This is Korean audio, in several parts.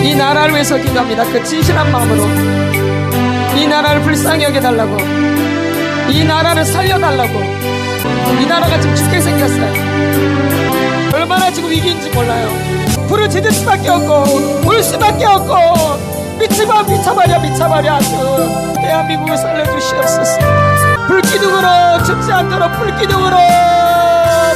이 나라를 위해서 기도합니다. 그 진실한 마음으로 이 나라를 불쌍히 여겨달라고, 이 나라를 살려달라고. 이 나라가 지금 죽게 생겼어요. 얼마나 지금 위기인지 몰라요. 부르짖을 수밖에 없고 울 수밖에 없고 미쳐버려 아주. 대한민국을 살려주시옵소서. 불기둥으로 죽지 않도록 불기둥으로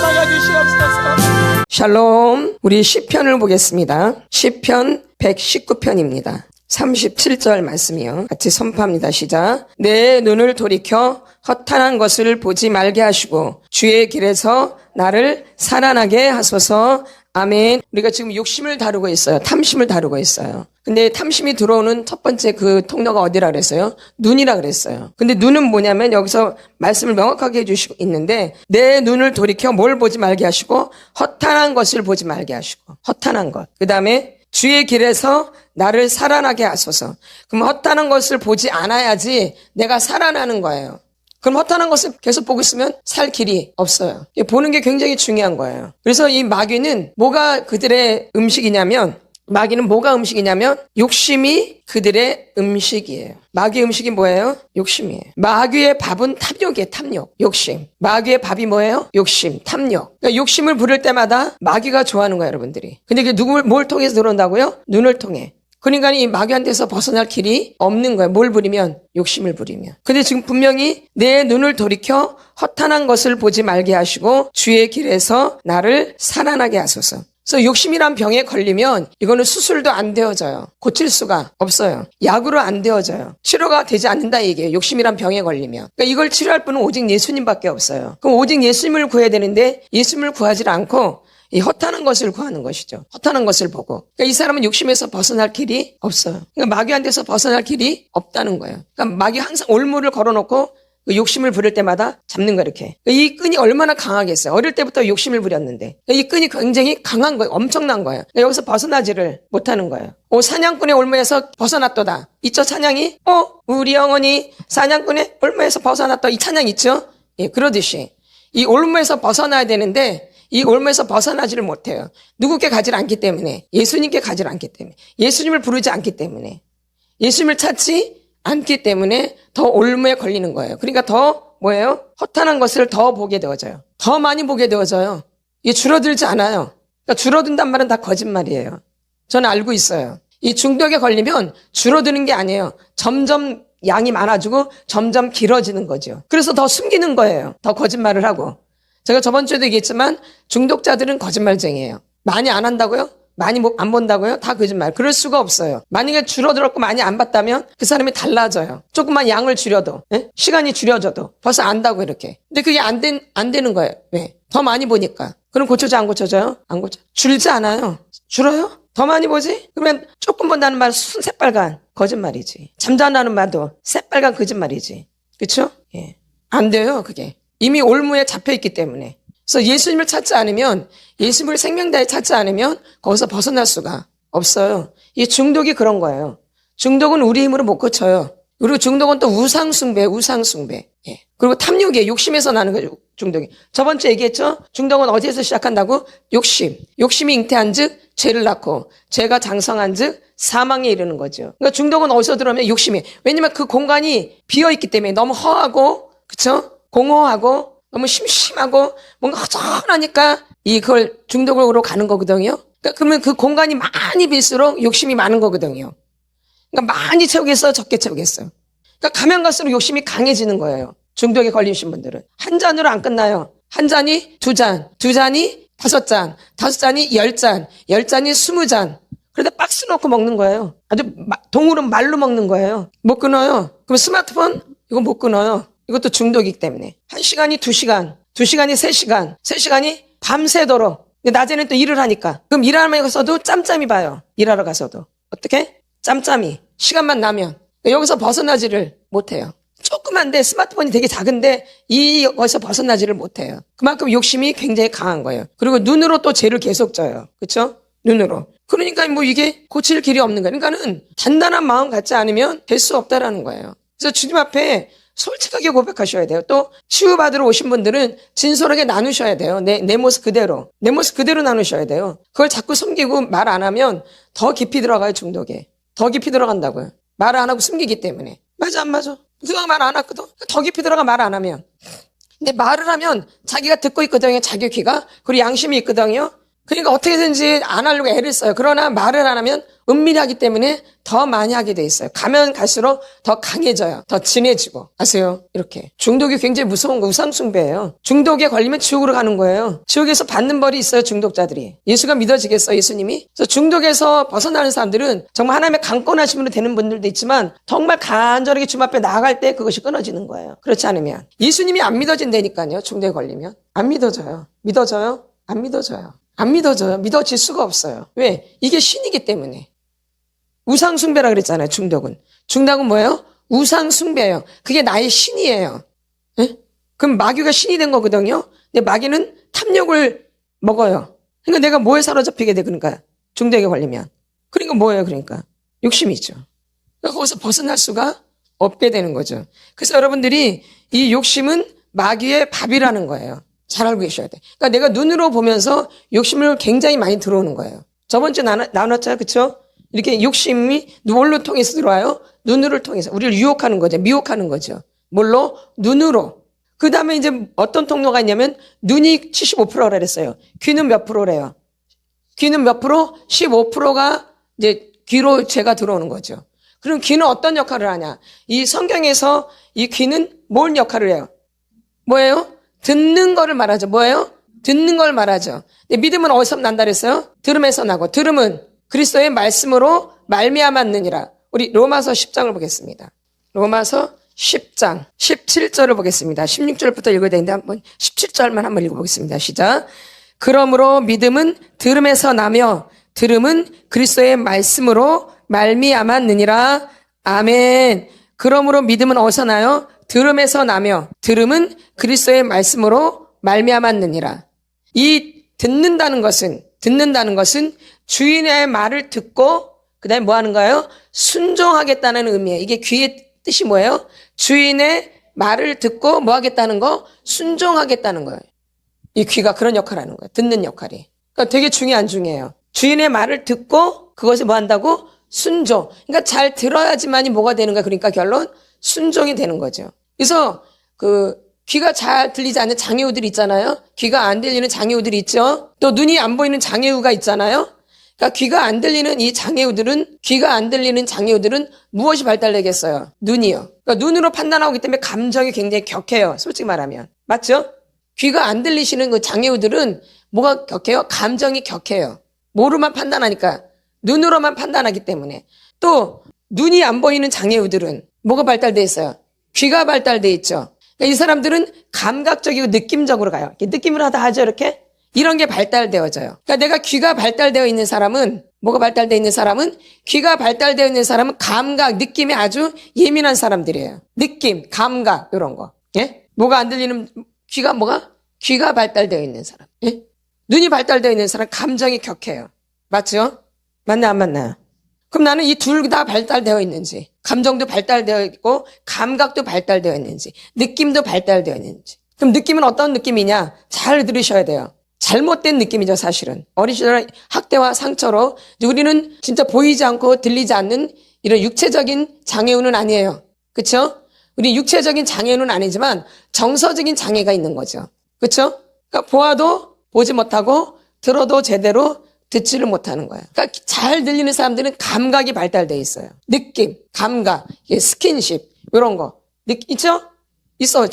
막아주시옵소서. 샬롬. 우리 시편을 보겠습니다. 시편 119편입니다 37절 말씀이요. 같이 선포합니다. 시작. 내 눈을 돌이켜 허탄한 것을 보지 말게 하시고 주의 길에서 나를 살아나게 하소서. 아멘. 우리가 지금 욕심을 다루고 있어요. 탐심을 다루고 있어요. 근데 탐심이 들어오는 첫 번째 그 통로가 어디라 그랬어요? 눈이라 그랬어요. 근데 눈은 뭐냐면 여기서 말씀을 명확하게 해주시고 있는데, 내 눈을 돌이켜 뭘 보지 말게 하시고 허탄한 것을 보지 말게 하시고, 허탄한 것. 그 다음에 주의 길에서 나를 살아나게 하소서. 그럼 허탄한 것을 보지 않아야지 내가 살아나는 거예요. 그럼 허탄한 것을 계속 보고 있으면 살 길이 없어요. 보는 게 굉장히 중요한 거예요. 그래서 이 마귀는 뭐가 그들의 음식이냐면, 마귀는 뭐가 음식이냐면 욕심이 그들의 음식이에요. 마귀의 음식이 뭐예요? 욕심이에요. 마귀의 밥은 탐욕이에요. 탐욕, 욕심. 마귀의 밥이 뭐예요? 욕심, 탐욕. 그러니까 욕심을 부릴 때마다 마귀가 좋아하는 거예요, 여러분들이. 근데 그게 뭘 통해서 들어온다고요? 눈을 통해. 그러니까 이 마귀한테서 벗어날 길이 없는 거예요. 뭘 부리면? 욕심을 부리면. 근데 지금 분명히 내 눈을 돌이켜 허탄한 것을 보지 말게 하시고 주의 길에서 나를 살아나게 하소서. 그래서 욕심이란 병에 걸리면 이거는 수술도 안 되어져요. 고칠 수가 없어요. 약으로 안 되어져요. 치료가 되지 않는다 얘기예요. 욕심이란 병에 걸리면. 그러니까 이걸 치료할 분은 오직 예수님밖에 없어요. 그럼 오직 예수님을 구해야 되는데 예수님을 구하지 않고 이 허탄한 것을 구하는 것이죠. 허탄한 것을 보고. 그러니까 이 사람은 욕심에서 벗어날 길이 없어요. 그러니까 마귀한테서 벗어날 길이 없다는 거예요. 그러니까 마귀 항상 올무를 걸어놓고 그 욕심을 부릴 때마다 잡는 거 이렇게. 그러니까 이 끈이 얼마나 강하겠어요. 어릴 때부터 욕심을 부렸는데. 그러니까 이 끈이 굉장히 강한 거예요. 엄청난 거예요. 그러니까 여기서 벗어나지를 못하는 거예요. 사냥꾼의 올무에서 벗어났도다. 있죠, 찬양이? 우리 영혼이 사냥꾼의 올무에서 벗어났다. 이 찬양 있죠? 예, 그러듯이 이 올무에서 벗어나야 되는데 이 올무에서 벗어나지를 못해요. 누구께 가지를 않기 때문에, 예수님께 가지를 않기 때문에, 예수님을 부르지 않기 때문에, 예수님을 찾지 않기 때문에 더 올무에 걸리는 거예요. 그러니까 더 뭐예요? 허탄한 것을 더 보게 되어져요. 더 많이 보게 되어져요. 이게 줄어들지 않아요. 그러니까 줄어든단 말은 다 거짓말이에요. 저는 알고 있어요. 이 중독에 걸리면 줄어드는 게 아니에요. 점점 양이 많아지고 점점 길어지는 거죠. 그래서 더 숨기는 거예요. 더 거짓말을 하고. 제가 저번 주에도 얘기했지만 중독자들은 거짓말쟁이에요. 많이 안 한다고요? 많이 안 본다고요? 다 거짓말. 그럴 수가 없어요. 만약에 줄어들었고 많이 안 봤다면 그 사람이 달라져요. 조금만 양을 줄여도, 시간이 줄여져도 벌써 안다고 이렇게. 근데 그게 안 되는 거예요. 왜? 더 많이 보니까. 그럼 고쳐져 안 고쳐져요? 안 고쳐. 줄지 않아요. 줄어요? 더 많이 보지? 그러면 조금 본다는 말 새빨간 거짓말이지. 잠자는 말도 새빨간 거짓말이지. 그렇죠? 예. 안 돼요, 그게. 이미 올무에 잡혀있기 때문에. 그래서 예수님을 찾지 않으면, 예수님을 생명다에 찾지 않으면 거기서 벗어날 수가 없어요. 이 중독이 그런 거예요. 중독은 우리 힘으로 못 고쳐요. 그리고 중독은 또 우상숭배. 예. 그리고 탐욕이에요. 욕심에서 나는 거죠, 중독이. 저번 주에 얘기했죠? 중독은 어디에서 시작한다고? 욕심. 욕심이 잉태한 즉 죄를 낳고, 죄가 장성한 즉 사망에 이르는 거죠. 그러니까 중독은 어디서 들어오면 욕심이. 왜냐면 그 공간이 비어있기 때문에 너무 허하고, 그쵸? 공허하고 너무 심심하고 뭔가 허전하니까 이걸 중독으로 가는 거거든요. 그러니까 그러면 그 공간이 많이 빌수록 욕심이 많은 거거든요. 그러니까 많이 채우겠어, 적게 채우겠어. 그러니까 가면 갈수록 욕심이 강해지는 거예요. 중독에 걸리신 분들은. 한 잔으로 안 끝나요. 한 잔이 2잔, 2잔이 5잔, 5잔이 10잔, 10잔이 20잔. 그러다 박스 넣고 먹는 거예요. 아주 동으로 말로 먹는 거예요. 못 끊어요. 그럼 스마트폰 이거 못 끊어요. 이것도 중독이기 때문에. 1시간이 2시간, 2시간이 3시간, 3시간이 밤새도록. 낮에는 또 일을 하니까. 그럼 일하면서도 짬짬이 봐요. 일하러 가서도. 어떻게? 짬짬이. 시간만 나면. 여기서 벗어나지를 못해요. 조그만데 스마트폰이 되게 작은데 이것에서 벗어나지를 못해요. 그만큼 욕심이 굉장히 강한 거예요. 그리고 눈으로 또 죄를 계속 져요. 그렇죠? 눈으로. 그러니까 뭐 이게 고칠 길이 없는 거예요. 그러니까는 단단한 마음 갖지 않으면 될 수 없다라는 거예요. 그래서 주님 앞에 솔직하게 고백하셔야 돼요. 또 치유받으러 오신 분들은 진솔하게 나누셔야 돼요. 내 모습 그대로. 내 모습 그대로 나누셔야 돼요. 그걸 자꾸 숨기고 말 안 하면 더 깊이 들어가요, 중독에. 더 깊이 들어간다고요. 말 안 하고 숨기기 때문에. 맞아, 안 맞아? 그동안 말 안 했거든? 더 깊이 들어가 말 안 하면. 근데 말을 하면 자기가 듣고 있거든요, 자기 귀가. 그리고 양심이 있거든요. 그러니까 어떻게든지 안 하려고 애를 써요. 그러나 말을 안 하면 은밀히 하기 때문에 더 많이 하게 돼 있어요. 가면 갈수록 더 강해져요. 더 진해지고. 아세요? 이렇게. 중독이 굉장히 무서운 거, 우상숭배예요. 중독에 걸리면 지옥으로 가는 거예요. 지옥에서 받는 벌이 있어요, 중독자들이. 예수가 믿어지겠어요, 예수님이? 그래서 중독에서 벗어나는 사람들은 정말 하나님의 강권하심으로 되는 분들도 있지만 정말 간절하게 주님 앞에 나아갈 때 그것이 끊어지는 거예요. 그렇지 않으면. 예수님이 안 믿어진다니까요, 중독에 걸리면. 안 믿어져요. 믿어져요? 안 믿어져요. 안 믿어져요. 믿어질 수가 없어요. 왜? 이게 신이기 때문에. 우상숭배라 그랬잖아요, 중독은. 중독은 뭐예요? 우상숭배예요. 그게 나의 신이에요. 에? 그럼 마귀가 신이 된 거거든요. 근데 마귀는 탐욕을 먹어요. 그러니까 내가 뭐에 사로잡히게 돼, 그러니까. 중독에 걸리면. 그러니까 뭐예요, 그러니까. 욕심이죠. 그러니까 거기서 벗어날 수가 없게 되는 거죠. 그래서 여러분들이 이 욕심은 마귀의 밥이라는 거예요. 잘 알고 계셔야 돼. 그러니까 내가 눈으로 보면서 욕심을 굉장히 많이 들어오는 거예요. 저번 주에 나눴잖아요. 그쵸? 이렇게 욕심이 뭘로 통해서 들어와요? 눈으로 통해서. 우리를 유혹하는 거죠. 미혹하는 거죠. 뭘로? 눈으로. 그 다음에 이제 어떤 통로가 있냐면 눈이 75%라 그랬어요. 귀는 몇 프로래요? 귀는 몇 프로? 15%가 이제 귀로 죄가 들어오는 거죠. 그럼 귀는 어떤 역할을 하냐? 이 성경에서 이 귀는 뭘 역할을 해요? 뭐예요? 듣는 거를 말하죠. 뭐예요? 듣는 걸 말하죠. 근데 믿음은 어디서 난다 그랬어요? 들음에서 나고, 들음은 그리스도의 말씀으로 말미암았느니라. 우리 로마서 10장을 보겠습니다. 로마서 10장 17절을 보겠습니다. 16절부터 읽어야 되는데 한번 17절만 한번 읽어보겠습니다. 시작. 그러므로 믿음은 들음에서 나며 들음은 그리스도의 말씀으로 말미암았느니라. 아멘. 그러므로 믿음은 어디서 나요? 들음에서 나며 들음은 그리스도의 말씀으로 말미암았느니라. 이 듣는다는 것은 주인의 말을 듣고 그다음에 뭐 하는 거예요? 순종하겠다는 의미예요. 이게 귀의 뜻이 뭐예요? 주인의 말을 듣고 뭐 하겠다는 거? 순종하겠다는 거예요. 이 귀가 그런 역할을 하는 거예요. 듣는 역할이. 그러니까 되게 중요해요. 주인의 말을 듣고 그것을 뭐 한다고? 순종. 그러니까 잘 들어야지만이 뭐가 되는 거야. 그러니까 결론 순종이 되는 거죠. 그래서 귀가 잘 들리지 않는 장애우들이 있잖아요. 귀가 안 들리는 장애우들이 있죠. 또 눈이 안 보이는 장애우가 있잖아요. 그러니까 귀가 안 들리는 장애우들은 무엇이 발달되겠어요? 눈이요. 그러니까 눈으로 판단하기 때문에 감정이 굉장히 격해요. 솔직히 말하면. 맞죠? 귀가 안 들리시는 그 장애우들은 뭐가 격해요? 감정이 격해요. 뭐로만 판단하니까. 눈으로만 판단하기 때문에. 또 눈이 안 보이는 장애우들은 뭐가 발달돼 있어요? 귀가 발달돼 있죠. 그러니까 이 사람들은 감각적이고 느낌적으로 가요. 느낌으로 하죠, 이렇게. 이런 게 발달되어져요. 그러니까 내가 귀가 발달되어 있는 사람은, 뭐가 발달되어 있는 사람은? 귀가 발달되어 있는 사람은 감각, 느낌이 아주 예민한 사람들이에요. 느낌, 감각, 이런 거. 예? 뭐가 안 들리는, 귀가 발달되어 있는 사람. 예? 눈이 발달되어 있는 사람, 감정이 격해요. 맞죠? 맞나, 안 맞나요? 그럼 나는 이 둘 다 발달되어 있는지, 감정도 발달되어 있고, 감각도 발달되어 있는지, 느낌도 발달되어 있는지. 그럼 느낌은 어떤 느낌이냐? 잘 들으셔야 돼요. 잘못된 느낌이죠, 사실은. 어린 시절의 학대와 상처로 우리는 진짜 보이지 않고 들리지 않는 이런 육체적인 장애우는 아니에요. 그렇죠? 우리 육체적인 장애우는 아니지만 정서적인 장애가 있는 거죠. 그렇죠? 그러니까 보아도 보지 못하고 들어도 제대로 듣지를 못하는 거예요. 그러니까 잘 들리는 사람들은 감각이 발달돼 있어요. 느낌, 감각, 스킨십 이런 거 있죠? 있어.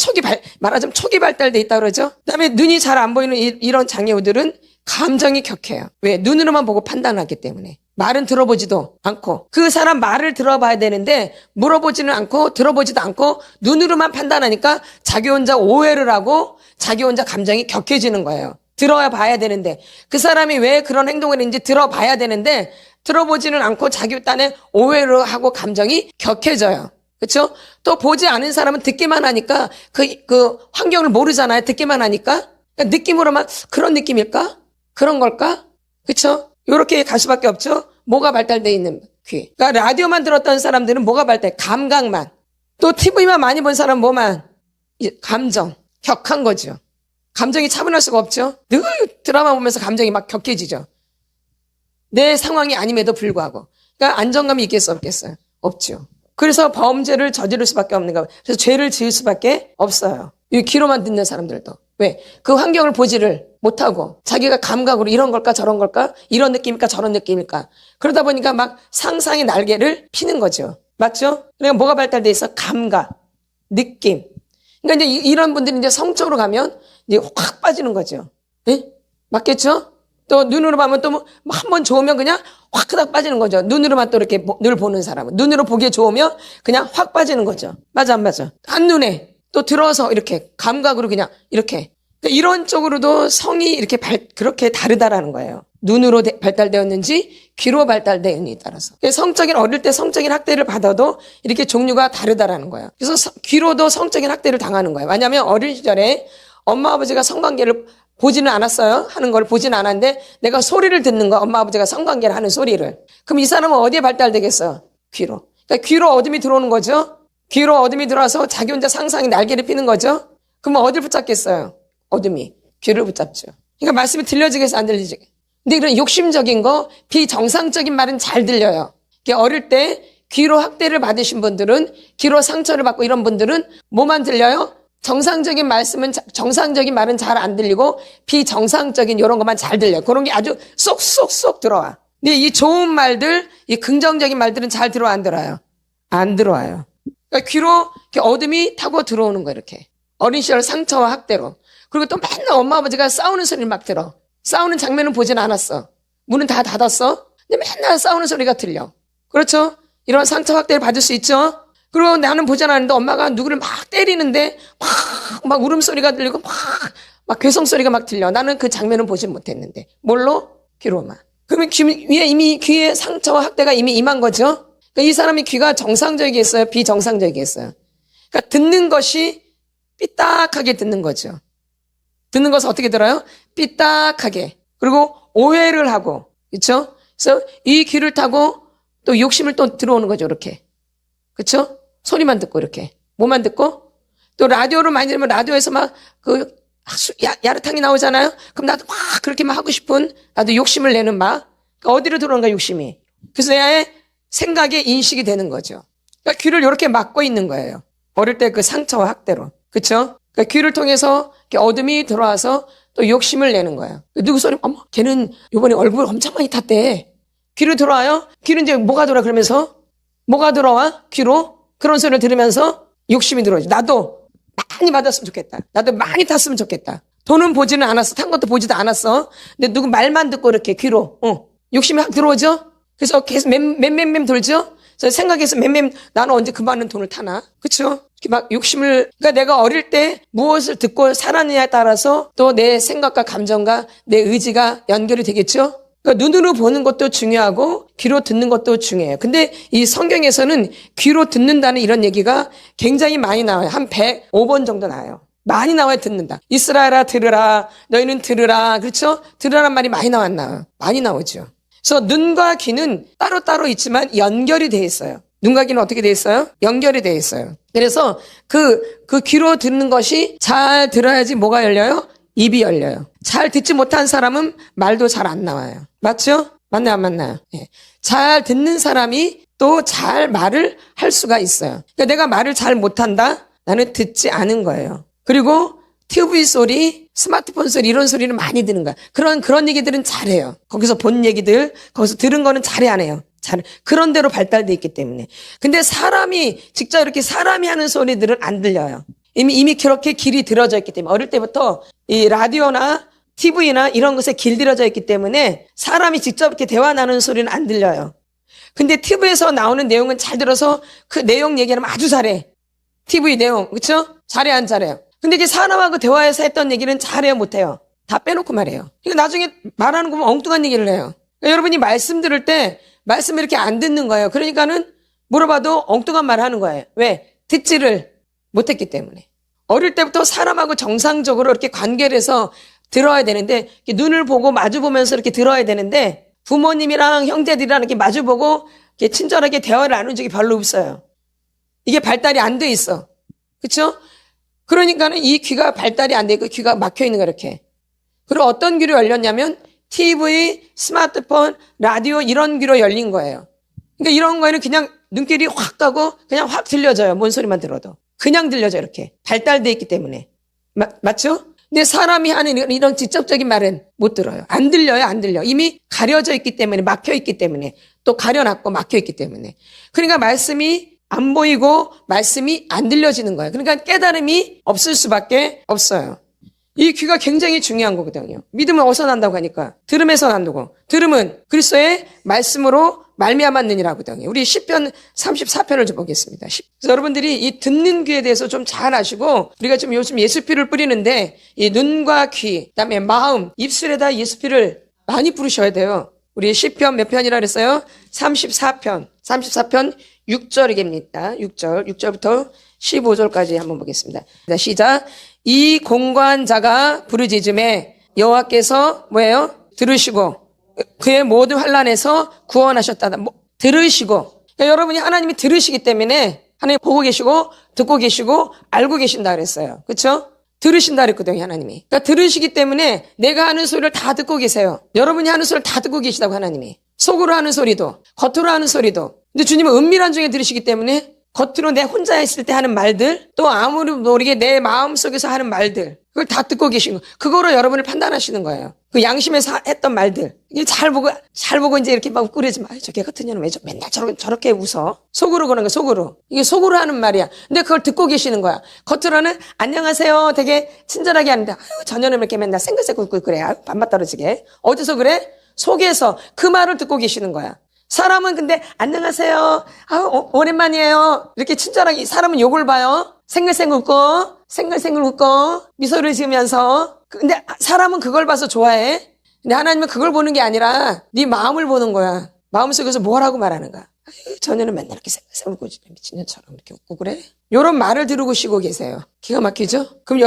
말하자면 촉이 발달돼 있다 그러죠. 그다음에 눈이 잘 안 보이는 이런 장애우들은 감정이 격해요. 왜? 눈으로만 보고 판단하기 때문에. 말은 들어보지도 않고 그 사람 말을 들어봐야 되는데 물어보지는 않고 들어보지도 않고 눈으로만 판단하니까 자기 혼자 오해를 하고 자기 혼자 감정이 격해지는 거예요. 들어야 봐야 되는데 그 사람이 왜 그런 행동을 했는지 들어봐야 되는데 들어보지는 않고 자기 딴에 오해를 하고 감정이 격해져요. 그렇죠? 또 보지 않은 사람은 듣기만 하니까 그 환경을 모르잖아요. 듣기만 하니까 느낌으로만 그런 느낌일까? 그런 걸까? 그렇죠? 이렇게 갈 수밖에 없죠. 뭐가 발달돼 있는 귀. 그러니까 라디오만 들었던 사람들은 뭐가 감각만. 또 TV만 많이 본 사람 뭐만? 감정, 격한 거죠. 감정이 차분할 수가 없죠. 늘 드라마 보면서 감정이 막 격해지죠. 내 상황이 아님에도 불구하고. 그러니까 안정감이 있겠어, 없겠어요? 없죠. 그래서 범죄를 저지를 수밖에 없는 거예요. 그래서 죄를 지을 수밖에 없어요. 이 귀로만 듣는 사람들도. 왜? 그 환경을 보지를 못하고 자기가 감각으로 이런 걸까 저런 걸까? 이런 느낌일까 저런 느낌일까? 그러다 보니까 막 상상의 날개를 피는 거죠. 맞죠? 그러니까 뭐가 발달돼 있어? 감각, 느낌. 그러니까 이제 이런 분들이 이제 성적으로 가면 이제 확 빠지는 거죠. 예? 맞겠죠? 또 눈으로 보면 또 한 번 좋으면 그냥 확 그닥 빠지는 거죠. 눈으로만 또 이렇게 늘 보는 사람은. 눈으로 보기에 좋으면 그냥 확 빠지는 거죠. 맞아, 안 맞아? 한눈에 또 들어서 이렇게 감각으로 그냥 이렇게. 그러니까 이런 쪽으로도 성이 이렇게 그렇게 다르다라는 거예요. 눈으로 발달되었는지 귀로 발달되었느냐에 따라서. 성적인 어릴 때 성적인 학대를 받아도 이렇게 종류가 다르다라는 거예요. 그래서 귀로도 성적인 학대를 당하는 거예요. 왜냐하면 어린 시절에 엄마 아버지가 성관계를 보지는 않았어요. 하는 걸 보지는 않았는데 내가 소리를 듣는 거, 엄마 아버지가 성관계를 하는 소리를. 그럼 이 사람은 어디에 발달되겠어? 귀로. 그러니까 귀로 어둠이 들어오는 거죠. 귀로 어둠이 들어와서 자기 혼자 상상이 날개를 피는 거죠. 그러면 어딜 붙잡겠어요? 어둠이. 귀를 붙잡죠. 그러니까 말씀이 들려지겠어, 안 들리지? 근데 이런 욕심적인 거, 비정상적인 말은 잘 들려요. 어릴 때 귀로 학대를 받으신 분들은, 귀로 상처를 받고 이런 분들은 뭐만 들려요? 정상적인 말은 잘 안 들리고 비정상적인 이런 것만 잘 들려요. 그런 게 아주 쏙쏙쏙 들어와. 근데 이 좋은 말들, 이 긍정적인 말들은 잘 들어와, 안 들어와요? 안 들어와요. 그러니까 귀로 이렇게 어둠이 타고 들어오는 거예요, 이렇게. 어린 시절 상처와 학대로. 그리고 또 맨날 엄마 아버지가 싸우는 소리를 막 들어. 싸우는 장면은 보진 않았어. 문은 다 닫았어. 근데 맨날 싸우는 소리가 들려. 그렇죠? 이런 상처 확대를 받을 수 있죠? 그리고 나는 보지 않았는데 엄마가 누구를 막 때리는데 막 울음소리가 들리고 막 괴성소리가 막 들려. 나는 그 장면은 보지 못했는데. 뭘로? 귀로만. 그러면 귀에 상처와 학대가 이미 임한 거죠? 그러니까 이 사람이 귀가 정상적이겠어요? 비정상적이겠어요? 그러니까 듣는 것이 삐딱하게 듣는 거죠. 듣는 것은 어떻게 들어요? 삐딱하게. 그리고 오해를 하고. 그렇죠? 그래서 이 귀를 타고 또 욕심을 또 들어오는 거죠. 이렇게. 그렇죠? 소리만 듣고 이렇게. 뭐만 듣고? 또 라디오를 많이 들으면 라디오에서 막 야릇탕이 나오잖아요? 그럼 나도 막 그렇게 막 하고 싶은, 나도 욕심을 내는 막. 그러니까 어디로 들어오는가, 욕심이. 그래서 내 생각에 인식이 되는 거죠. 그러니까 귀를 이렇게 막고 있는 거예요. 어릴 때 그 상처와 학대로. 그렇죠? 그러니까 귀를 통해서 이렇게 어둠이 들어와서 또 욕심을 내는 거예요. 누구 소리, 어머, 걔는 이번에 얼굴 엄청 많이 탔대. 귀로 들어와요? 귀로 이제 뭐가 돌아, 그러면서? 뭐가 들어와? 귀로? 그런 소리를 들으면서 욕심이 들어오지. 나도 많이 받았으면 좋겠다. 나도 많이 탔으면 좋겠다. 돈은 보지는 않았어. 탄 것도 보지도 않았어. 근데 누구 말만 듣고 이렇게 귀로, 욕심이 확 들어오죠? 그래서 계속 맴 돌죠? 그래서 생각해서 나는 언제 그 많은 돈을 타나? 그쵸? 막 욕심을, 그러니까 내가 어릴 때 무엇을 듣고 살았느냐에 따라서 또 내 생각과 감정과 내 의지가 연결이 되겠죠? 그러니까 눈으로 보는 것도 중요하고 귀로 듣는 것도 중요해요. 근데 이 성경에서는 귀로 듣는다는 이런 얘기가 굉장히 많이 나와요. 한 105번 정도 나와요. 많이 나와요, 듣는다. 이스라엘아 들으라, 너희는 들으라. 그렇죠? 들으라는 말이 많이 나왔나요? 많이 나오죠. 그래서 눈과 귀는 따로따로 있지만 연결이 돼 있어요. 눈과 귀는 어떻게 돼 있어요? 연결이 돼 있어요. 그래서 그 귀로 듣는 것이 잘 들어야지 뭐가 열려요? 입이 열려요. 잘 듣지 못한 사람은 말도 잘 안 나와요. 맞죠? 맞나요, 안 맞나요? 예. 잘 듣는 사람이 또 잘 말을 할 수가 있어요. 그러니까 내가 말을 잘 못한다? 나는 듣지 않은 거예요. 그리고 TV 소리, 스마트폰 소리, 이런 소리는 많이 듣는 거야. 그런 얘기들은 잘해요. 거기서 본 얘기들, 거기서 들은 거는 잘해 안 해요. 그런 대로 발달돼 있기 때문에. 근데 직접 이렇게 사람이 하는 소리들은 안 들려요. 이미 그렇게 길이 들어져 있기 때문에. 어릴 때부터 이 라디오나 TV나 이런 것에 길들여져 있기 때문에 사람이 직접 이렇게 대화 나누는 소리는 안 들려요. 근데 TV에서 나오는 내용은 잘 들어서 그 내용 얘기하면 아주 잘해. TV 내용, 그쵸? 잘해, 안 잘해요? 근데 이게 사람하고 대화해서 했던 얘기는 잘해요, 못해요? 다 빼놓고 말해요. 그러니까 나중에 말하는 거 보면 엉뚱한 얘기를 해요. 그러니까 여러분이 말씀 들을 때 말씀을 이렇게 안 듣는 거예요. 그러니까는 물어봐도 엉뚱한 말 하는 거예요. 왜? 듣지를 못했기 때문에. 어릴 때부터 사람하고 정상적으로 이렇게 관계를 해서 들어야 되는데, 눈을 보고 마주보면서 이렇게 들어야 되는데, 부모님이랑 형제들이랑 이렇게 마주보고 이렇게 친절하게 대화를 나눈 적이 별로 없어요. 이게 발달이 안 돼 있어. 그렇죠? 그러니까는 이 귀가 발달이 안 돼 있고 귀가 막혀 있는 거야, 이렇게. 그리고 어떤 귀로 열렸냐면 TV, 스마트폰, 라디오 이런 귀로 열린 거예요. 그러니까 이런 거에는 그냥 눈길이 확 가고 그냥 확 들려져요. 뭔 소리만 들어도. 그냥 들려져요, 이렇게. 발달돼 있기 때문에. 맞죠? 근데 사람이 하는 이런 직접적인 말은 못 들어요. 안 들려요, 안 들려. 이미 가려져 있기 때문에, 막혀 있기 때문에, 또 가려놨고 막혀 있기 때문에. 그러니까 말씀이 안 보이고 말씀이 안 들려지는 거예요. 그러니까 깨달음이 없을 수밖에 없어요. 이 귀가 굉장히 중요한 거거든요. 믿음은 어디서 난다고 하니까 들음에서 난다고. 들음은 그리스도의 말씀으로 말미암았느니라고 하거든요. 우리 시편 34편을 좀 보겠습니다. 그래서 여러분들이 이 듣는 귀에 대해서 좀 잘 아시고, 우리가 좀 요즘 예수피를 뿌리는데 이 눈과 귀, 그다음에 마음, 입술에다 예수피를 많이 뿌리셔야 돼요. 우리 시편 몇 편이라 그랬어요? 34편 6절입니다. 6절부터 15절까지 한번 보겠습니다. 시작. 이 공고한 자가 부르짖음에 여호와께서 뭐예요? 들으시고 그의 모든 환난에서 구원하셨다. 들으시고. 그러니까 여러분이 하나님이 들으시기 때문에 하나님 보고 계시고 듣고 계시고 알고 계신다 그랬어요. 그렇죠? 들으신다 그랬거든요, 하나님이. 그러니까 들으시기 때문에 내가 하는 소리를 다 듣고 계세요. 여러분이 하는 소리를 다 듣고 계시다고 하나님이. 속으로 하는 소리도 겉으로 하는 소리도. 근데 주님은 은밀한 중에 들으시기 때문에 겉으로 내 혼자 있을 때 하는 말들, 또 아무리 모르게 내 마음속에서 하는 말들, 그걸 다 듣고 계신 거. 그거로 여러분을 판단하시는 거예요. 그 양심에서 했던 말들. 이게 잘 보고 이제 이렇게 막 웃고 그러지 마. 저 개 같은 년은 왜 맨날 저렇게 웃어? 속으로 그러는 거야, 속으로. 이게 속으로 하는 말이야. 근데 그걸 듣고 계시는 거야. 겉으로는 안녕하세요. 되게 친절하게 하는데, 아유, 저 년은 이렇게 맨날 생글생글 웃고 그래. 아유, 반맛 떨어지게. 어디서 그래? 속에서 그 말을 듣고 계시는 거야. 사람은 근데 안녕하세요. 아우 오랜만이에요. 이렇게 친절하게 사람은 욕을 봐요. 생글생글 웃고 미소를 지으면서. 근데 사람은 그걸 봐서 좋아해. 근데 하나님은 그걸 보는 게 아니라 네 마음을 보는 거야. 마음속에서 뭐라고 말하는 거야. 아유, 전에는 맨날 이렇게 생글생글 웃고 미친년처럼 이렇게 웃고 그래. 이런 말을 들으고 쉬고 계세요. 기가 막히죠? 그럼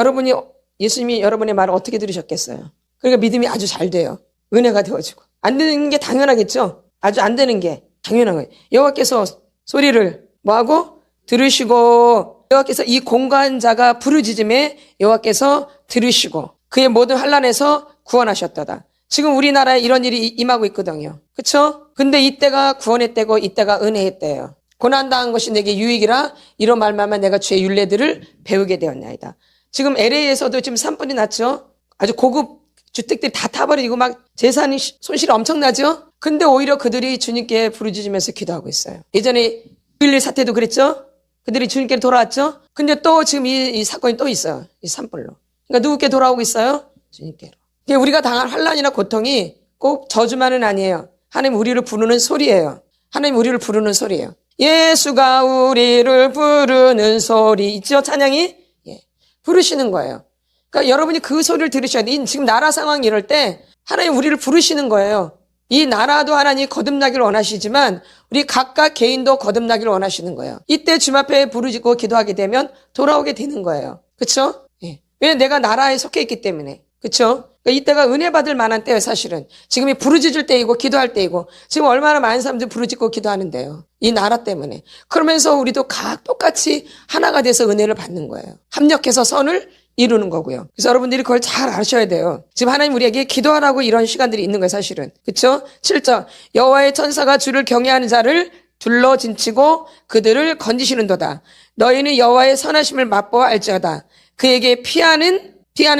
예수님이 여러분의 말을 어떻게 들으셨겠어요? 그러니까 믿음이 아주 잘 돼요. 은혜가 되어지고. 안 되는 게 당연하겠죠? 아주 안 되는 게 당연한 거예요. 여호와께서 소리를 뭐하고? 들으시고, 여호와께서 이 공고한 자가 부르짖음에 여호와께서 들으시고 그의 모든 환난에서 구원하셨다다. 지금 우리나라에 이런 일이 임하고 있거든요. 그렇죠? 근데 이때가 구원의 때고 이때가 은혜의 때예요. 고난당한 것이 내게 유익이라 이런 말만 내가 주의 율례들을 배우게 되었나이다. 지금 LA에서도 지금 산불이 났죠? 아주 고급 주택들이 다 타버리고 막 재산이 손실이 엄청나죠? 근데 오히려 그들이 주님께 부르짖으면서 기도하고 있어요. 예전에 9.11 사태도 그랬죠? 그들이 주님께 돌아왔죠? 근데 또 지금 이 사건이 또 있어요. 이 산불로. 그러니까 누구께 돌아오고 있어요? 주님께로. 그러니까 우리가 당한 환난이나 고통이 꼭 저주만은 아니에요. 하나님 우리를 부르는 소리예요. 하나님 우리를 부르는 소리예요. 예수가 우리를 부르는 소리 있죠? 찬양이? 예. 부르시는 거예요. 그러니까 여러분이 그 소리를 들으셔야 돼. 지금 나라 상황이 이럴 때 하나님 우리를 부르시는 거예요. 이 나라도 하나님이 거듭나기를 원하시지만 우리 각각 개인도 거듭나기를 원하시는 거예요. 이때 주님 앞에 부르짖고 기도하게 되면 돌아오게 되는 거예요. 그렇죠? 예. 왜 내가 나라에 속해 있기 때문에. 그렇죠? 그러니까 이때가 은혜 받을 만한 때예요, 사실은. 지금이 부르짖을 때이고 기도할 때이고 지금 얼마나 많은 사람들이 부르짖고 기도하는데요. 이 나라 때문에. 그러면서 우리도 각 똑같이 하나가 돼서 은혜를 받는 거예요. 합력해서 선을 이루는 거고요. 그래서 여러분들이 그걸 잘 아셔야 돼요. 지금 하나님 우리에게 기도하라고 이런 시간들이 있는 거예요, 사실은. 그렇죠? 7절. 여호와의 천사가 주를 경외하는 자를 둘러 진치고 그들을 건지시는도다. 너희는 여호와의 선하심을 맛보아 알지어다. 그에게 피하는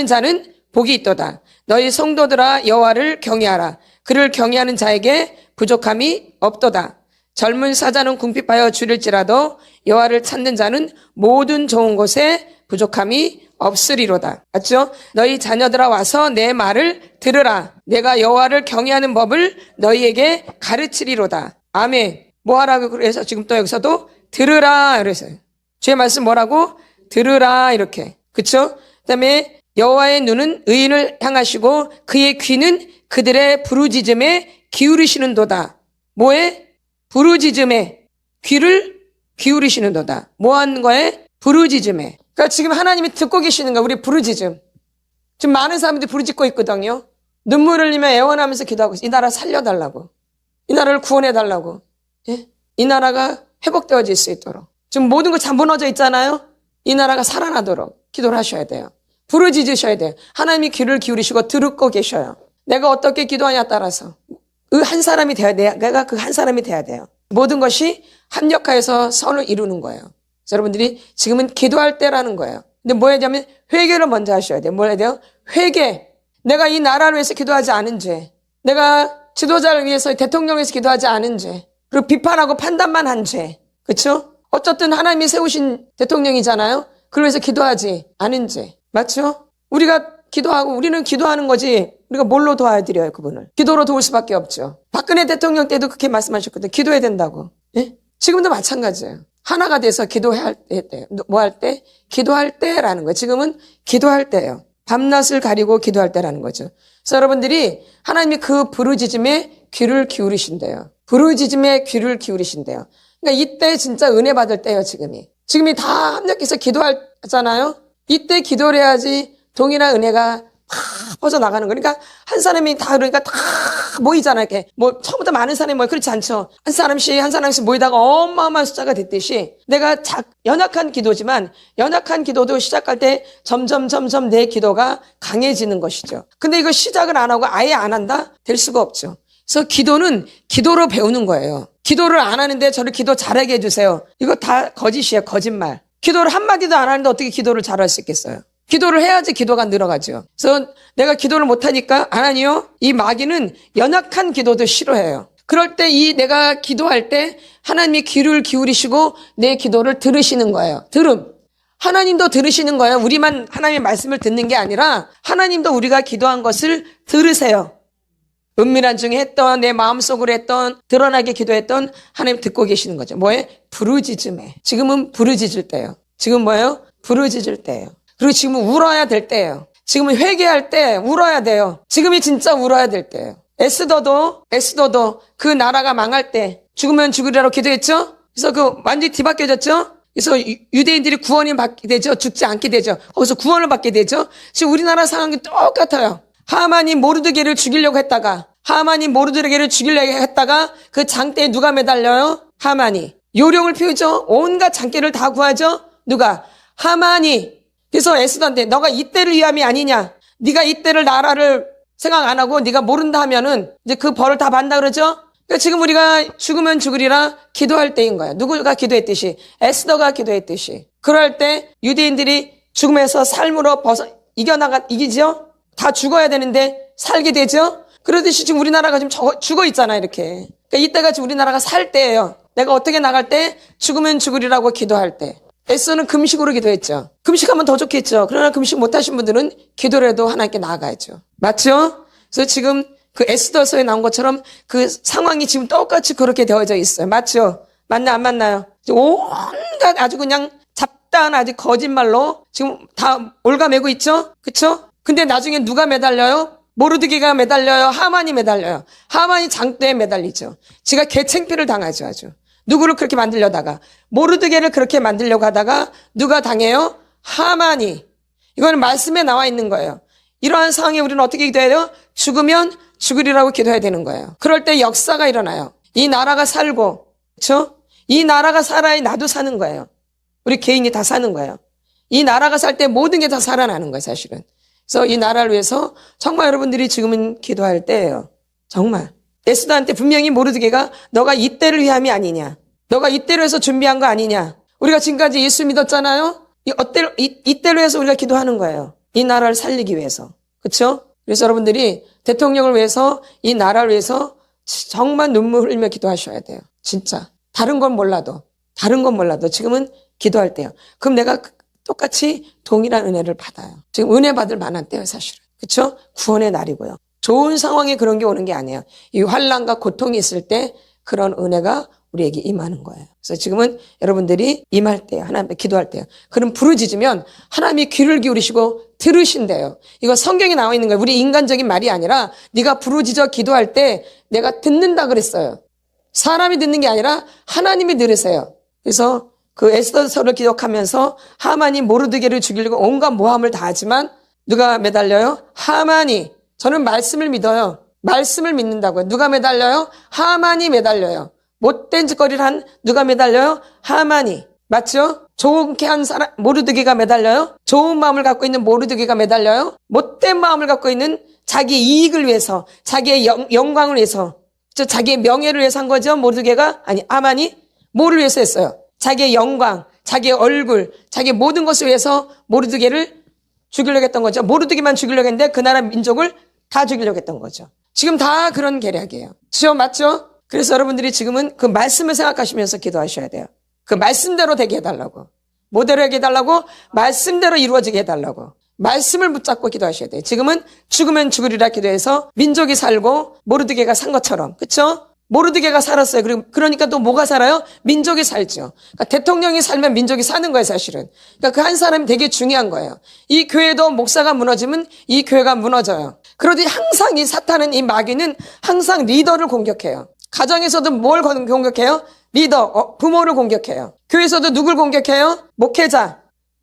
자는 복이 있도다. 너희 성도들아 여호와를 경외하라. 그를 경외하는 자에게 부족함이 없도다. 젊은 사자는 궁핍하여 줄일지라도 여호와를 찾는 자는 모든 좋은 곳에 부족함이 없으리로다. 맞죠? 너희 자녀들아 와서 내 말을 들으라. 내가 여호와를 경외하는 법을 너희에게 가르치리로다. 아멘. 뭐하라고 그래서 지금 또 여기서도 들으라 그래서요. 주의 말씀 뭐라고? 들으라 이렇게. 그쵸? 그다음에 여호와의 눈은 의인을 향하시고 그의 귀는 그들의 부르짖음에 기울이시는도다. 뭐에? 부르짖음에 귀를 기울이시는도다. 뭐 하는 거에? 부르짖음에. 그러니까 지금 하나님이 듣고 계시는 거야. 우리 부르짖음. 지금 많은 사람들이 부르짖고 있거든요. 눈물 흘리며 애원하면서 기도하고 있어요. 이 나라 살려달라고. 이 나라를 구원해달라고. 예? 이 나라가 회복되어질 수 있도록. 지금 모든 것 다 무너져 있잖아요. 이 나라가 살아나도록 기도를 하셔야 돼요. 부르짖으셔야 돼요. 하나님이 귀를 기울이시고 듣고 계셔요. 내가 어떻게 기도하냐에 따라서 그 한 사람이 돼야 돼요. 내가 그 한 사람이 돼야 돼요. 모든 것이 합력하여서 선을 이루는 거예요. 그래서 여러분들이 지금은 기도할 때라는 거예요. 근데 뭐 해야 되냐면 회개를 먼저 하셔야 돼요. 뭐 해야 돼요? 회개. 내가 이 나라를 위해서 기도하지 않은 죄, 내가 지도자를 위해서 대통령을 위해서 기도하지 않은 죄, 그리고 비판하고 판단만 한 죄. 그렇죠? 어쨌든 하나님이 세우신 대통령이잖아요. 그걸 위해서 기도하지 않은 죄. 맞죠? 우리가 기도하고 우리는 기도하는 거지 우리가 뭘로 도와드려요 그분을? 기도로 도울 수밖에 없죠. 박근혜 대통령 때도 그렇게 말씀하셨거든요. 기도해야 된다고. 예? 지금도 마찬가지예요. 하나가 돼서 기도할 때, 뭐 할 때? 기도할 때라는 거예요. 지금은 기도할 때예요. 밤낮을 가리고 기도할 때라는 거죠. 그래서 여러분들이 하나님이 그 부르짖음에 귀를 기울이신대요. 부르짖음에 귀를 기울이신대요. 그러니까 이때 진짜 은혜 받을 때예요, 지금이 다 합력해서 기도하잖아요. 이때 기도를 해야지 동일한 은혜가 팍 퍼져나가는 거예요. 그러니까 한 사람이 다 그러니까 다 모이잖아요. 이렇게 뭐 처음부터 많은 사람이 모여 그렇지 않죠. 한 사람씩 모이다가 어마어마한 숫자가 됐듯이 내가 연약한 기도지만 연약한 기도도 시작할 때 점점 내 기도가 강해지는 것이죠. 근데 이거 시작을 안 하고 아예 안 한다? 될 수가 없죠. 그래서 기도는 기도로 배우는 거예요. 기도를 안 하는데 저를 기도 잘하게 해주세요. 이거 다 거짓이에요. 거짓말. 기도를 한마디도 안 하는데 어떻게 기도를 잘할 수 있겠어요? 기도를 해야지 기도가 늘어가죠. 그래서 내가 기도를 못하니까 하나님이요, 이 마귀는 연약한 기도도 싫어해요. 그럴 때 내가 기도할 때 하나님이 귀를 기울이시고 내 기도를 들으시는 거예요. 하나님도 들으시는 거예요. 우리만 하나님의 말씀을 듣는 게 아니라 하나님도 우리가 기도한 것을 들으세요. 은밀한 중에 했던 내 마음속으로 했던 드러나게 기도했던 하나님 듣고 계시는 거죠. 뭐예요? 부르짖음에. 지금은 부르짖을 때예요. 지금 뭐예요? 부르짖을 때예요. 그리고 지금은 울어야 될 때예요. 지금은 회개할 때 울어야 돼요. 지금이 진짜 울어야 될 때예요. 에스더도 그 나라가 망할 때 죽으면 죽으리라고 기도했죠? 그래서 완전히 뒤바뀌어졌죠? 그래서 유대인들이 구원이 받게 되죠. 죽지 않게 되죠. 거기서 구원을 받게 되죠. 지금 우리나라 상황이 똑같아요. 하만이 모르드게를 죽이려고 했다가 그 장대에 누가 매달려요? 하만이. 요령을 피우죠. 온갖 장대를 다 구하죠. 누가? 하만이. 그래서 에스더한테 너가 이때를 위함이 아니냐. 네가 이때를 나라를 생각 안 하고 네가 모른다 하면은 이제 그 벌을 다 받는다 그러죠. 그러니까 지금 우리가 죽으면 죽으리라 기도할 때인 거야. 누구가 기도했듯이 에스더가 기도했듯이. 그럴 때 유대인들이 죽음에서 삶으로 이기죠. 다 죽어야 되는데 살게 되죠. 그러듯이 지금 우리나라가 지금 죽어 있잖아 이렇게. 그러니까 이때가 지금 우리나라가 살 때예요. 내가 어떻게 나갈 때? 죽으면 죽으리라고 기도할 때. 에스더는 금식으로 기도했죠. 금식하면 더 좋겠죠. 그러나 금식 못하신 분들은 기도를 해도 하나님께 나아가야죠. 맞죠? 그래서 지금 그 에스더서에 나온 것처럼 그 상황이 지금 똑같이 그렇게 되어져 있어요. 맞죠? 맞나 안 맞나요? 온갖 아주 그냥 잡다한 아주 거짓말로 지금 다 올가매고 있죠? 그쵸? 근데 나중에 누가 매달려요? 모르드게가 매달려요? 하만이 매달려요? 하만이 장대에 매달리죠. 지가 개창피를 당하죠 아주. 누구를 그렇게 만들려다가 모르드게를 그렇게 만들려고 하다가 누가 당해요? 하만이. 이거는 말씀에 나와 있는 거예요. 이러한 상황에 우리는 어떻게 기도해야 돼요? 죽으면 죽으리라고 기도해야 되는 거예요. 그럴 때 역사가 일어나요. 이 나라가 살고, 그렇죠? 이 나라가 살아야 나도 사는 거예요. 우리 개인이 다 사는 거예요. 이 나라가 살 때 모든 게 다 살아나는 거예요, 사실은. 그래서 이 나라를 위해서 정말 여러분들이 지금은 기도할 때예요. 정말. 에스더한테 분명히 모르드게가 너가 이때를 위함이 아니냐. 너가 이때로 해서 준비한 거 아니냐. 우리가 지금까지 예수 믿었잖아요. 이때로 해서 우리가 기도하는 거예요. 이 나라를 살리기 위해서. 그렇죠? 그래서 여러분들이 대통령을 위해서 이 나라를 위해서 정말 눈물 흘리며 기도하셔야 돼요. 진짜. 다른 건 몰라도 지금은 기도할 때요. 그럼 내가 똑같이 동일한 은혜를 받아요. 지금 은혜 받을 만한 때예요, 사실은. 그렇죠? 구원의 날이고요. 좋은 상황에 그런 게 오는 게 아니에요. 이 환난과 고통이 있을 때 그런 은혜가 우리에게 임하는 거예요. 그래서 지금은 여러분들이 임할 때요. 하나님께 기도할 때요. 그럼 부르짖으면 하나님이 귀를 기울이시고 들으신대요. 이거 성경에 나와 있는 거예요. 우리 인간적인 말이 아니라 네가 부르짖어 기도할 때 내가 듣는다 그랬어요. 사람이 듣는 게 아니라 하나님이 들으세요. 그래서 그 에스더서를 기억하면서 하만이 모르드게를 죽이려고 온갖 모함을 다하지만 누가 매달려요? 하만이. 저는 말씀을 믿어요. 말씀을 믿는다고요. 누가 매달려요? 하만이 매달려요. 못된 짓거리를 한 누가 매달려요? 하만이. 맞죠? 좋게 한 사람 모르드게가 매달려요? 좋은 마음을 갖고 있는 모르드게가 매달려요? 못된 마음을 갖고 있는 자기 이익을 위해서, 자기의 영광을 위해서, 자기의 명예를 위해서 한 거죠. 모르드게가, 아니 하만이 뭐를 위해서 했어요? 자기의 영광, 자기의 얼굴, 자기의 모든 것을 위해서 모르드게를 죽이려고 했던 거죠. 모르드게만 죽이려고 했는데 그 나라 민족을 다 죽이려고 했던 거죠. 지금 다 그런 계략이에요. 맞죠? 그래서 여러분들이 지금은 그 말씀을 생각하시면서 기도하셔야 돼요. 그 말씀대로 되게 해달라고. 뭐대로 하게 해달라고? 말씀대로 이루어지게 해달라고. 말씀을 붙잡고 기도하셔야 돼요. 지금은 죽으면 죽으리라 기도해서 민족이 살고 모르드게가 산 것처럼. 그쵸? 모르드게가 살았어요. 그러니까 또 뭐가 살아요? 민족이 살죠. 그러니까 대통령이 살면 민족이 사는 거예요, 사실은. 그러니까 그 한 사람이 되게 중요한 거예요. 이 교회도 목사가 무너지면 이 교회가 무너져요. 그러더니 항상 이 사탄은, 이 마귀는 항상 리더를 공격해요. 가정에서도 뭘 공격해요? 리더, 부모를 공격해요. 교회에서도 누굴 공격해요? 목회자.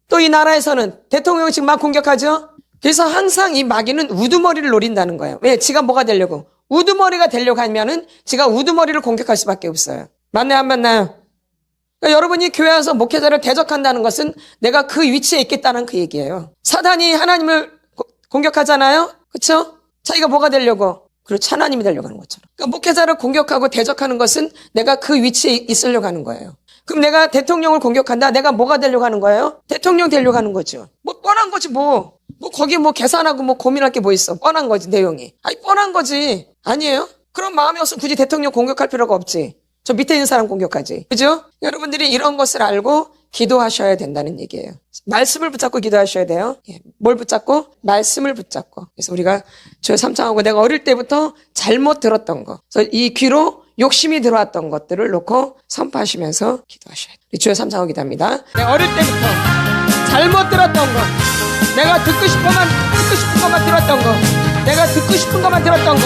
또 이 나라에서는 대통령을 지금 막 공격하죠? 그래서 항상 이 마귀는 우두머리를 노린다는 거예요. 왜? 지가 뭐가 되려고? 우두머리가 되려고 하면은 지가 우두머리를 공격할 수밖에 없어요. 맞나요? 안 맞나요? 그러니까 여러분이 교회 와서 목회자를 대적한다는 것은 내가 그 위치에 있겠다는 그 얘기예요. 사단이 하나님을 공격하잖아요? 그렇죠? 자기가 뭐가 되려고? 그렇죠. 하나님이 되려고 하는 것처럼. 그러니까 목회자를 공격하고 대적하는 것은 내가 그 위치에 있으려고 하는 거예요. 그럼 내가 대통령을 공격한다? 내가 뭐가 되려고 하는 거예요? 대통령 되려고 하는 거죠. 뭐 뻔한 거지 뭐 거기 뭐 계산하고 뭐 고민할 게 뭐 있어. 뻔한 거지 내용이. 아니 뻔한 거지. 아니에요? 그런 마음이 없으면 굳이 대통령 공격할 필요가 없지. 저 밑에 있는 사람 공격하지. 그죠? 여러분들이 이런 것을 알고 기도하셔야 된다는 얘기예요. 말씀을 붙잡고 기도하셔야 돼요. 뭘 붙잡고? 말씀을 붙잡고. 그래서 우리가 주여 삼창하고 내가 어릴 때부터 잘못 들었던 거. 그래서 이 귀로 욕심이 들어왔던 것들을 놓고 선포하시면서 기도하셔야 돼요. 주여 삼창하고 기도합니다. 내가 어릴 때부터 잘못 들었던 거. 내가 듣고 싶은 것만 들었던 거. 내가 듣고 싶은 것만 들었던 거.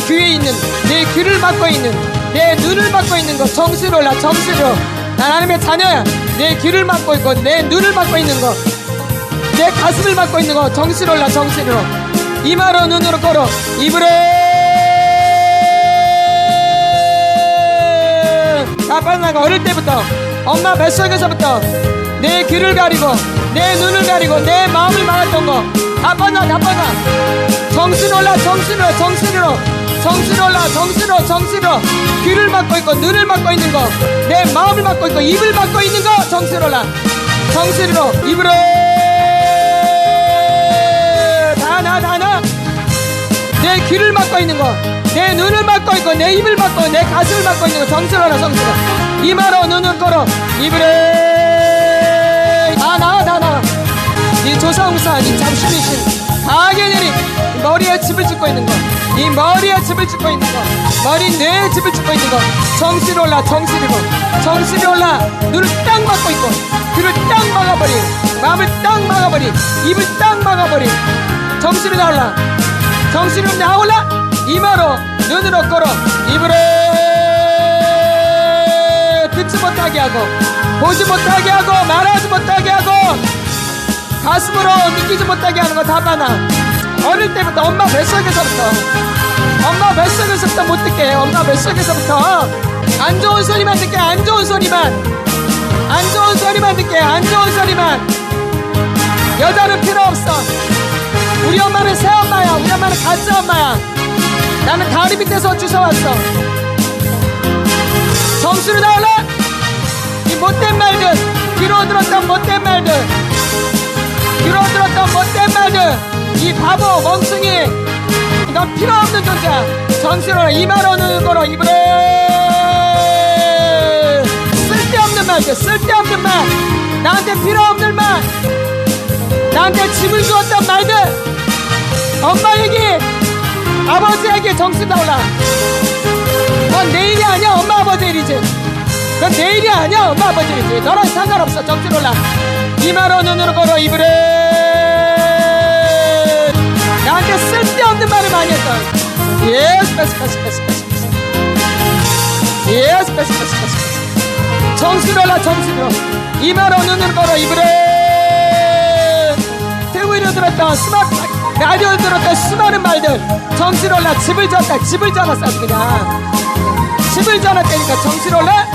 귀에 있는, 내 귀를 막고 있는, 내 눈을 막고 있는 거. 정수로 올라, 정수로. 난 하나님의 자녀야. 내 귀를 막고 있고, 내 눈을 막고 있는 거. 내 가슴을 막고 있는 거. 정수로 올라, 정수로. 이마로 눈으로 걸어. 입으로. 아빠는 내가 어릴 때부터, 엄마 뱃속에서부터 내 귀를 가리고, 내 눈을 가리고, 내 마음을 막았던 거. 다 뻗어. 정수로 올라, 정수로. 정수로 올라, 정수로. 귀를 막고 있고, 눈을 막고 있는 거. 내 마음을 막고 있고, 입을 막고 있는 거. 정수로 올라. 정수로. 입으로. 다. 내 귀를 막고 있는 거. 내 눈을 막고 있고, 내 입을 막고 있고, 내 가슴을 막고 있는 거. 정수로 올라, 정수로. 이마로 눈을 걸어. 입으로. 다 나와. 이 조사홍사, 이 잠시미신 강하게 내린 머리에 집을 짓고 있는 거. 이 머리에 집을 짓고 있는 거. 머리 뇌에 집을 짓고 있는 거. 정수로 올라, 정수로 올라. 눈을 딱 막고 있고, 귀를 딱 막아버린, 마음을 딱 막아버린, 입을 딱 막아버린. 정수로 나올라. 정수로 나올라. 이마로 눈으로 걸어. 입으로. 듣지 못하게 하고, 보지 못하게 하고, 말하지 못하게 하고, 가슴으로 느끼지 못하게 하는 거 다 많아. 어릴 때부터 엄마 뱃속에서부터 못 듣게 해. 엄마 뱃속에서부터 안 좋은 소리만 듣게. 안 좋은 소리만 듣게. 안 좋은 소리만. 여자는 필요 없어. 우리 엄마는 새엄마야. 우리 엄마는 가짜 엄마야. 나는 다리 밑에서 주워왔어. 정수로 나올라. 이 못된 말들, 귀로 들었던 못된 말들, 이 바보 멍청이, 넌 필요 없는 존재야. 정수로 이마로 눈을 걸어. 입으로. 쓸데없는 말, 나한테 필요 없는 말, 나한테 짐을 주었던 말들, 엄마 얘기, 아버지 얘기. 정수 나올라. 넌 내 일이 아니야. 엄마 아버지 일이지. 넌 내 일이 아니야. 엄마 아버지 일이지. 너랑 상관없어. 정수 올라. 이마로 눈으로 걸어. 입으로. 나한테 쓸데없는 말을 많이 했던. 예스. 정수로 올라. 정수로. 이마로 눈으로 걸어. 입으로. TV로 들었던 라디오로 들었던 수많은 말들. 정수로 올라. 집을 지었다. 집을 지어놨어. 그냥. 10을 전했다니까. 정수로 올라.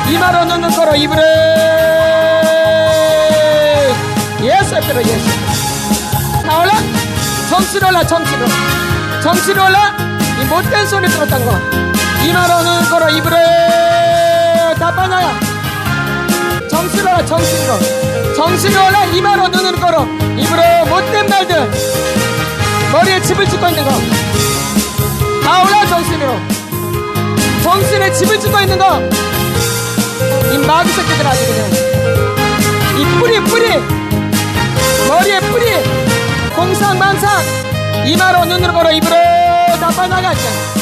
이마로 눈을 걸어. 입으로. 다 나와. 정수로 올라. 정수로. 이마로 눈을 걸어. 입으로. TV로 들었던 수많은 말들. 정수로 올라. 집을 지었다. 집을 지어놨어. 그냥. 집을 지어놨다니까. 정수로 올라. 이마로 눈을 걸어. 입으로. 세페로 예수. 다 올라. 정치로 올라. 정치로. 정치로 올라. 이 못된 소리 들었던 거. 이마로 눈을 걸어. 입으로 다 빠져야. 정치로 올라. 정치로. 정치로 올라. 이마로 눈을 걸어. 입으로 못된 말들. 머리에 칩을 짓고 있는 거. 다 올라. 정신으로. 정신에 칩을 짓고 있는 거. 이 마귀 새끼들 아주 그냥 이 뿌리 머리에 뿌리 공상망상 이마로 눈으로 걸어 입으로 다 빠져가지